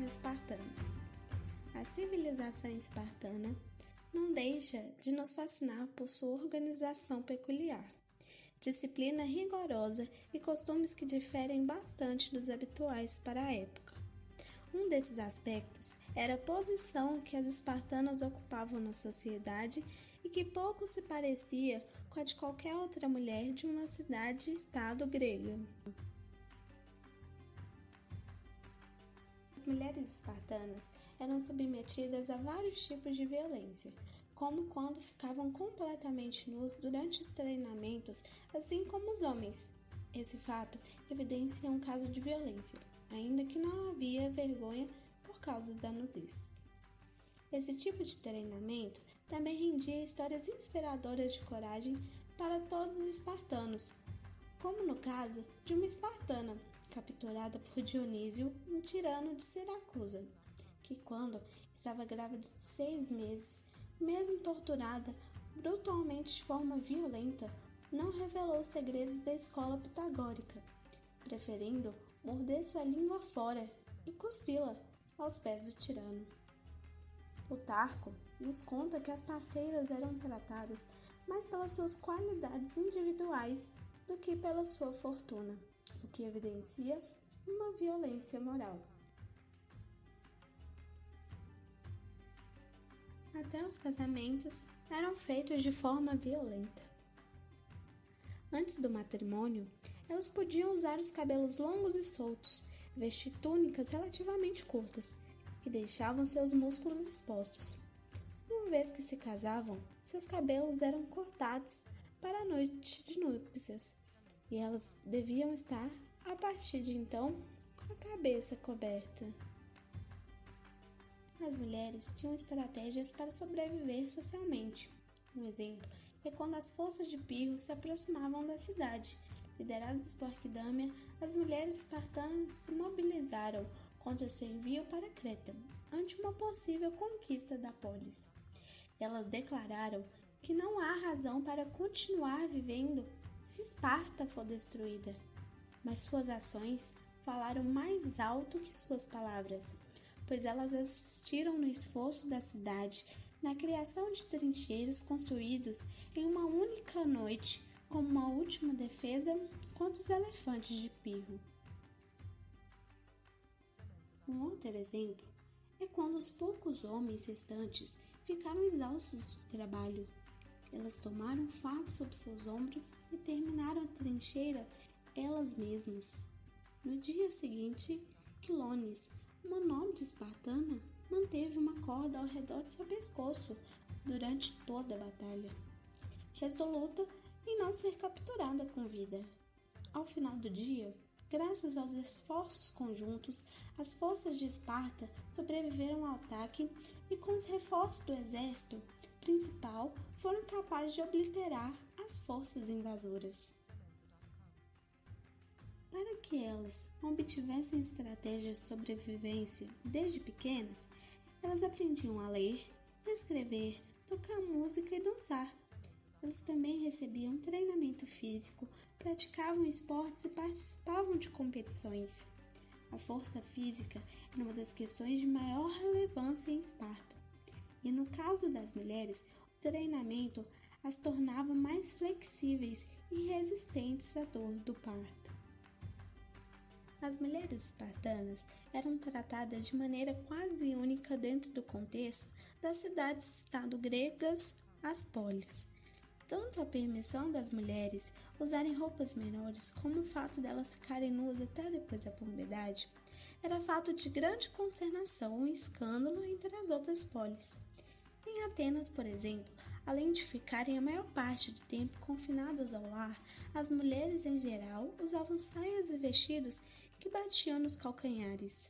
espartanas. A civilização espartana não deixa de nos fascinar por sua organização peculiar, disciplina rigorosa e costumes que diferem bastante dos habituais para a época. Um desses aspectos era a posição que as espartanas ocupavam na sociedade e que pouco se parecia com a de qualquer outra mulher de uma cidade-estado grega. As mulheres espartanas eram submetidas a vários tipos de violência, como quando ficavam completamente nus durante os treinamentos, assim como os homens. Esse fato evidencia um caso de violência, ainda que não havia vergonha por causa da nudez. Esse tipo de treinamento também rendia histórias inspiradoras de coragem para todos os espartanos, como no caso de uma espartana capturada por Dionísio, um tirano de Siracusa, que quando estava grávida de 6 meses, mesmo torturada brutalmente de forma violenta, não revelou os segredos da escola pitagórica, preferindo morder sua língua fora e cuspi-la aos pés do tirano. Plutarco nos conta que as parceiras eram tratadas mais pelas suas qualidades individuais do que pela sua fortuna, o que evidencia uma violência moral. Até os casamentos eram feitos de forma violenta. Antes do matrimônio, elas podiam usar os cabelos longos e soltos, vestir túnicas relativamente curtas, que deixavam seus músculos expostos. Uma vez que se casavam, seus cabelos eram cortados para a noite de núpcias, e elas deviam estar, a partir de então, com a cabeça coberta. As mulheres tinham estratégias para sobreviver socialmente. Um exemplo é quando as forças de Pirro se aproximavam da cidade. Lideradas por Arquidâmia, as mulheres espartanas se mobilizaram contra o seu envio para Creta, ante uma possível conquista da polis. Elas declararam que não há razão para continuar vivendo se Esparta for destruída, mas suas ações falaram mais alto que suas palavras, pois elas assistiram no esforço da cidade na criação de trincheiros construídos em uma única noite como uma última defesa contra os elefantes de Pirro. Um outro exemplo é quando os poucos homens restantes ficaram exaustos do trabalho. Elas tomaram o fardo sobre seus ombros e terminaram a trincheira elas mesmas. No dia seguinte, Quilones, uma nobre espartana, manteve uma corda ao redor de seu pescoço durante toda a batalha, resoluta em não ser capturada com vida. Ao final do dia, graças aos esforços conjuntos, as forças de Esparta sobreviveram ao ataque e, com os reforços do exército principal, foram capazes de obliterar as forças invasoras. Para que elas obtivessem estratégias de sobrevivência desde pequenas, elas aprendiam a ler, escrever, tocar música e dançar. Elas também recebiam treinamento físico, praticavam esportes e participavam de competições. A força física era uma das questões de maior relevância em Esparta, e no caso das mulheres, o treinamento as tornava mais flexíveis e resistentes à dor do parto. As mulheres espartanas eram tratadas de maneira quase única dentro do contexto das cidades-estado gregas, as polis. Tanto a permissão das mulheres usarem roupas menores como o fato delas ficarem nuas até depois da puberdade era fato de grande consternação e escândalo entre as outras polis. Em Atenas, por exemplo, além de ficarem a maior parte do tempo confinadas ao lar, as mulheres em geral usavam saias e vestidos que batiam nos calcanhares.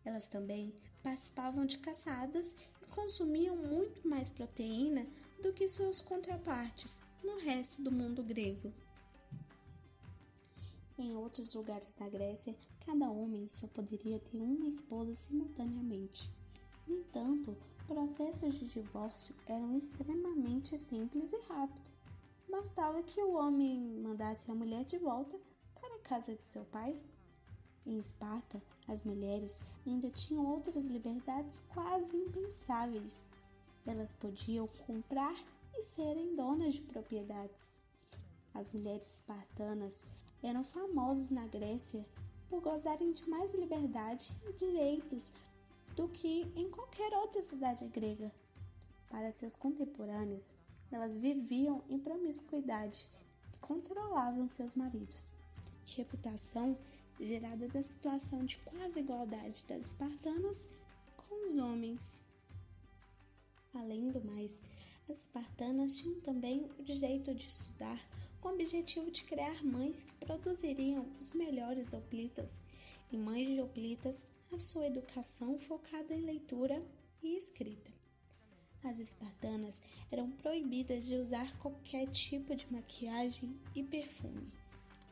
Elas também participavam de caçadas e consumiam muito mais proteína do que suas contrapartes no resto do mundo grego. Em outros lugares da Grécia, cada homem só poderia ter uma esposa simultaneamente. No entanto, processos de divórcio eram extremamente simples e rápidos. Bastava que o homem mandasse a mulher de volta para a casa de seu pai. Em Esparta, as mulheres ainda tinham outras liberdades quase impensáveis. Elas podiam comprar e serem donas de propriedades. As mulheres espartanas eram famosas na Grécia por gozarem de mais liberdade e direitos do que em qualquer outra cidade grega. Para seus contemporâneos, elas viviam em promiscuidade e controlavam seus maridos. Reputação gerada da situação de quase igualdade das espartanas com os homens. Além do mais, as espartanas tinham também o direito de estudar com o objetivo de criar mães que produziriam os melhores hoplitas e mães de hoplitas a sua educação focada em leitura e escrita. As espartanas eram proibidas de usar qualquer tipo de maquiagem e perfume,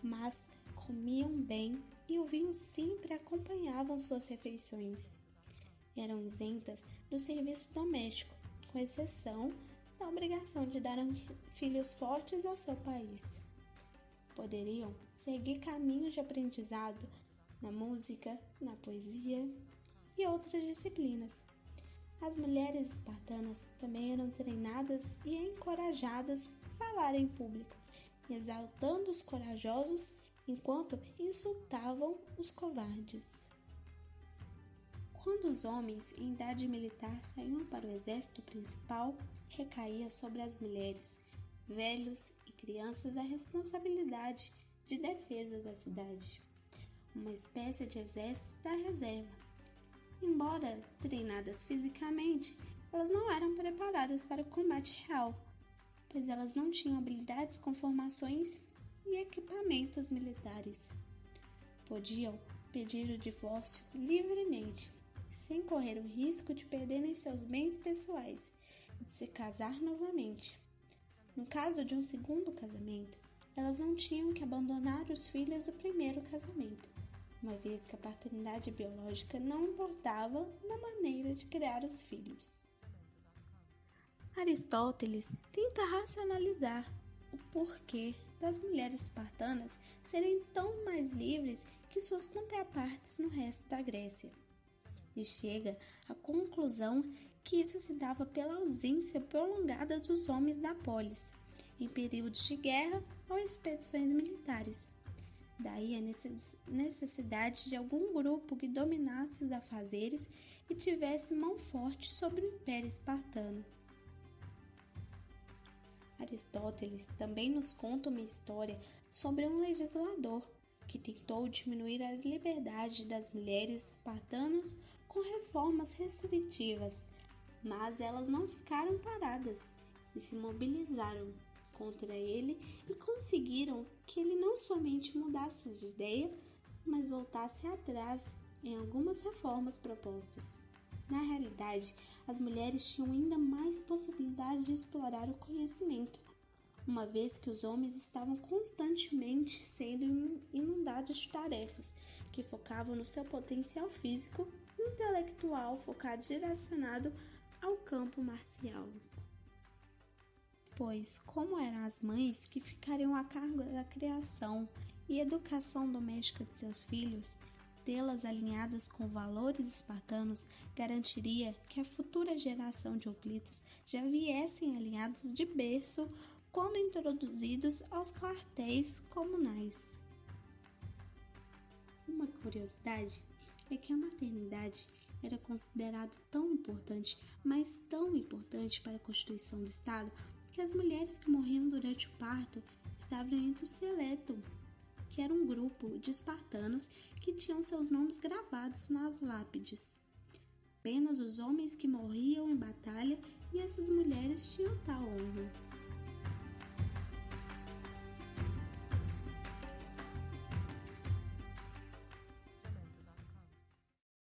mas comiam bem e o vinho sempre acompanhavam suas refeições. Eram isentas do serviço doméstico, com exceção da obrigação de dar filhos fortes ao seu país. Poderiam seguir caminhos de aprendizado na música, na poesia e outras disciplinas. As mulheres espartanas também eram treinadas e encorajadas a falar em público, exaltando os corajosos enquanto insultavam os covardes. Quando os homens em idade militar saíam para o exército principal, recaía sobre as mulheres, velhos e crianças a responsabilidade de defesa da cidade, uma espécie de exército da reserva. Embora treinadas fisicamente, elas não eram preparadas para o combate real, pois elas não tinham habilidades com formações e equipamentos militares. Podiam pedir o divórcio livremente, sem correr o risco de perderem seus bens pessoais e de se casar novamente. No caso de um segundo casamento, elas não tinham que abandonar os filhos do primeiro casamento, uma vez que a paternidade biológica não importava na maneira de criar os filhos. Aristóteles tenta racionalizar o porquê das mulheres espartanas serem tão mais livres que suas contrapartes no resto da Grécia, e chega à conclusão que isso se dava pela ausência prolongada dos homens da polis, em períodos de guerra ou expedições militares. Daí a necessidade de algum grupo que dominasse os afazeres e tivesse mão forte sobre o Império Espartano. Aristóteles também nos conta uma história sobre um legislador que tentou diminuir as liberdades das mulheres espartanas com reformas restritivas, mas elas não ficaram paradas e se mobilizaram contra ele e conseguiram que ele não somente mudasse de ideia, mas voltasse atrás em algumas reformas propostas. Na realidade, as mulheres tinham ainda mais possibilidade de explorar o conhecimento, uma vez que os homens estavam constantemente sendo inundados de tarefas que focavam no seu potencial físico e intelectual focado direcionado ao campo marcial. Pois, como eram as mães que ficariam a cargo da criação e educação doméstica de seus filhos, tê-las alinhadas com valores espartanos garantiria que a futura geração de hoplitas já viessem alinhados de berço quando introduzidos aos quartéis comunais. Uma curiosidade é que a maternidade era considerada tão importante, mas tão importante para a constituição do Estado, que as mulheres que morriam durante o parto estavam entre o seleto, que era um grupo de espartanos que tinham seus nomes gravados nas lápides. Apenas os homens que morriam em batalha e essas mulheres tinham tal honra.